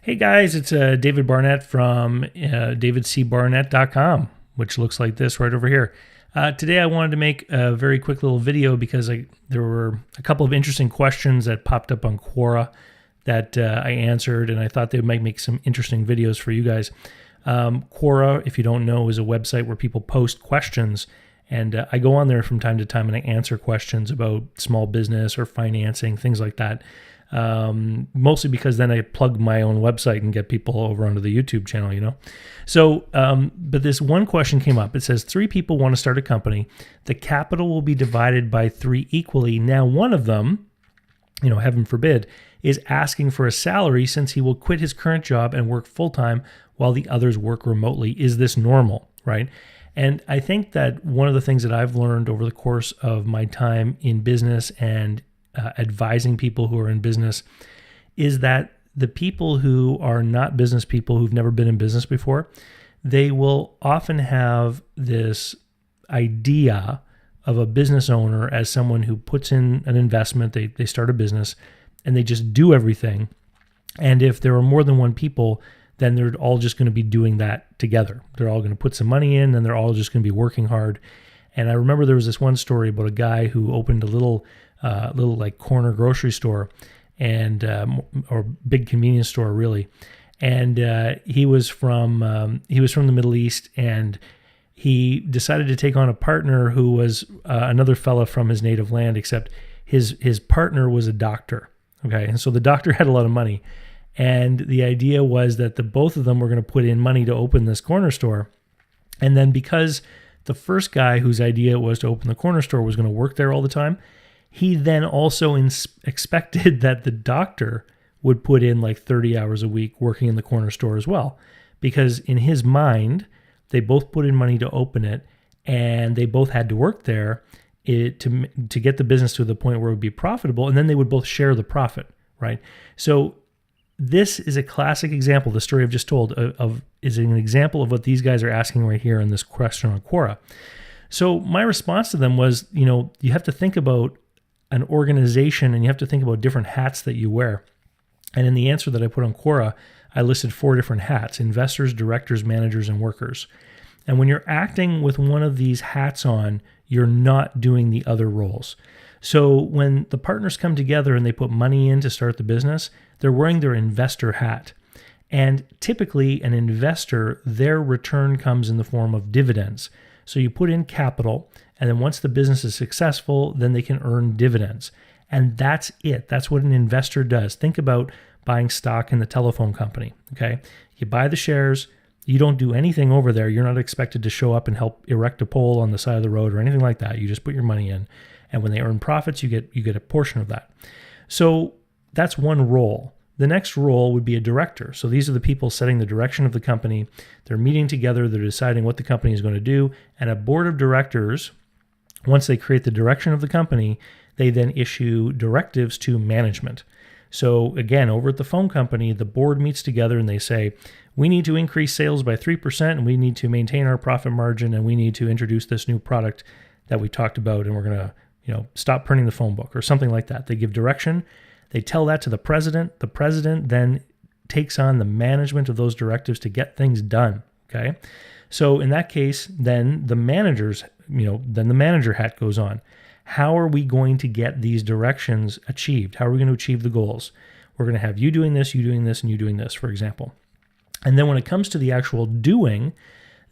Hey guys, it's David Barnett from davidcbarnett.com, which looks like this right over here. Today I wanted to make a very quick little video because there were a couple of interesting questions that popped up on Quora that I answered, and I thought they might make some interesting videos for you guys. Quora, if you don't know, is a website where people post questions, and I go on there from time to time and I answer questions about small business or financing, things like that. Mostly because then I plug my own website and get people over onto the YouTube channel, you know? So, but this one question came up. It says 3 people want to start a company. The capital will be divided by 3 equally. Now, one of them, heaven forbid, is asking for a salary since he will quit his current job and work full-time while the others work remotely. Is this normal, right? And I think that one of the things that I've learned over the course of my time in business and advising people who are in business is that the people who are not business people, who've never been in business before, they will often have this idea of a business owner as someone who puts in an investment, they start a business, and they just do everything. And if there are more than one people, then they're all just going to be doing that together. They're all going to put some money in, and they're all just going to be working hard. And I remember there was this one story about a guy who opened a little like corner grocery store and or big convenience store really, and he was from the Middle East, and he decided to take on a partner who was another fella from his native land, except his partner was a doctor. Okay, and so the doctor had a lot of money, and the idea was that the both of them were going to put in money to open this corner store, and then because the first guy whose idea it was to open the corner store was going to work there all the time, he then also expected that the doctor would put in like 30 hours a week working in the corner store as well. Because in his mind, they both put in money to open it, and they both had to work there to get the business to the point where it would be profitable, and then they would both share the profit, right? So this is a classic example. The story I've just told is an example of what these guys are asking right here in this question on Quora. So my response to them was, you have to think about an organization, and you have to think about different hats that you wear. And in the answer that I put on Quora, I listed 4 different hats: investors, directors, managers, and workers. And when you're acting with one of these hats on, you're not doing the other roles. So when the partners come together and they put money in to start the business, they're wearing their investor hat. And typically an investor, their return comes in the form of dividends. So you put in capital, and then once the business is successful, then they can earn dividends. And that's it. That's what an investor does. Think about buying stock in the telephone company, okay? You buy the shares. You don't do anything over there. You're not expected to show up and help erect a pole on the side of the road or anything like that. You just put your money in. And when they earn profits, you get a portion of that. So that's one role. The next role would be a director. So these are the people setting the direction of the company. They're meeting together. They're deciding what the company is going to do. And a board of directors, once they create the direction of the company, they then issue directives to management. So again, over at the phone company, the board meets together and they say, we need to increase sales by 3%, and we need to maintain our profit margin, and we need to introduce this new product that we talked about, and we're going to stop printing the phone book or something like that. They give direction. They tell that to the president. The president then takes on the management of those directives to get things done, okay? So in that case, then the manager hat goes on. How are we going to get these directions achieved? How are we going to achieve the goals? We're going to have you doing this, and you doing this, for example. And then when it comes to the actual doing,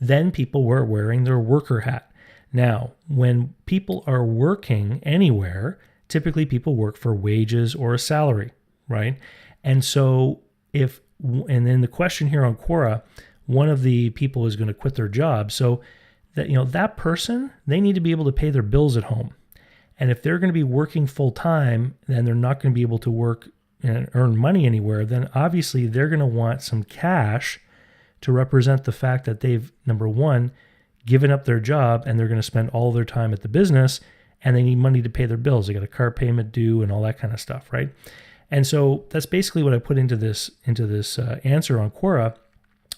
then people were wearing their worker hat. Now, when people are working anywhere, typically people work for wages or a salary, right? And so and then the question here on Quora, one of the people is going to quit their job. So that, that person, they need to be able to pay their bills at home. And if they're going to be working full time, then they're not going to be able to work and earn money anywhere. Then obviously they're going to want some cash to represent the fact that they've, number one, given up their job, and they're going to spend all their time at the business, and they need money to pay their bills. They got a car payment due and all that kind of stuff, right? And so that's basically what I put into this answer on Quora.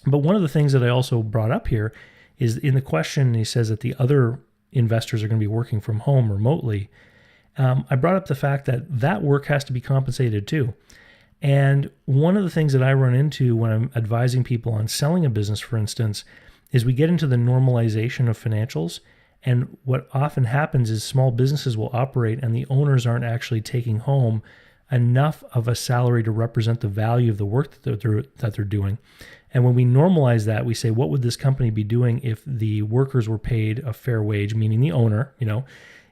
But one of the things that I also brought up here is in the question, he says that the other investors are going to be working from home remotely. I brought up the fact that work has to be compensated too. And one of the things that I run into when I'm advising people on selling a business, for instance, is we get into the normalization of financials. And what often happens is small businesses will operate and the owners aren't actually taking home enough of a salary to represent the value of the work that they're doing. And when we normalize that, we say, what would this company be doing if the workers were paid a fair wage, meaning the owner?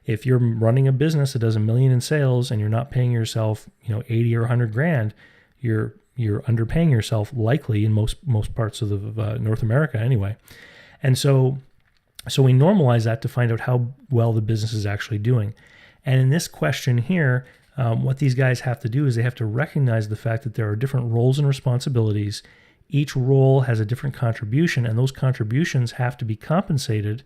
If you're running a business that does $1 million in sales and you're not paying yourself, 80 or 100 grand, you're underpaying yourself likely in most parts of the North America anyway. And so we normalize that to find out how well the business is actually doing. And in this question here, what these guys have to do is they have to recognize the fact that there are different roles and responsibilities. Each role has a different contribution, and those contributions have to be compensated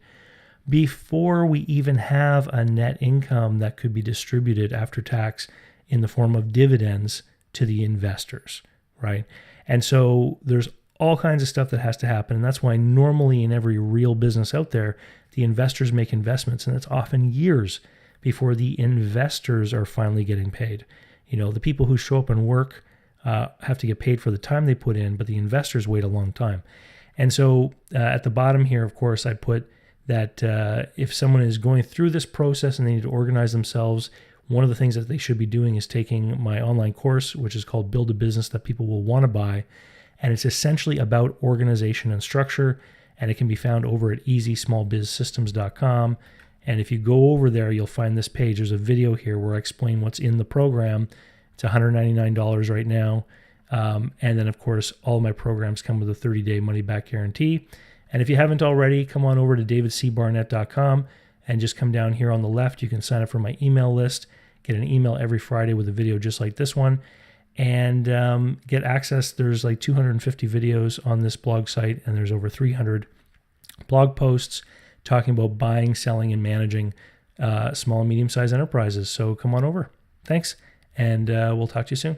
before we even have a net income that could be distributed after tax in the form of dividends to the investors, right? And so there's all kinds of stuff that has to happen. And that's why normally in every real business out there, the investors make investments, and it's often years before the investors are finally getting paid. The people who show up and work have to get paid for the time they put in, but the investors wait a long time. And so at the bottom here, of course, I put that if someone is going through this process and they need to organize themselves, one of the things that they should be doing is taking my online course, which is called Build a Business That People Will Want to Buy. And it's essentially about organization and structure, and it can be found over at easysmallbizsystems.com. And if you go over there, you'll find this page. There's a video here where I explain what's in the program. It's $199 right now. And then, of course, all my programs come with a 30-day money-back guarantee. And if you haven't already, come on over to davidcbarnett.com and just come down here on the left. You can sign up for my email list, get an email every Friday with a video just like this one, and get access. There's like 250 videos on this blog site, and there's over 300 blog posts talking about buying, selling, and managing small and medium-sized enterprises. So come on over. Thanks, and we'll talk to you soon.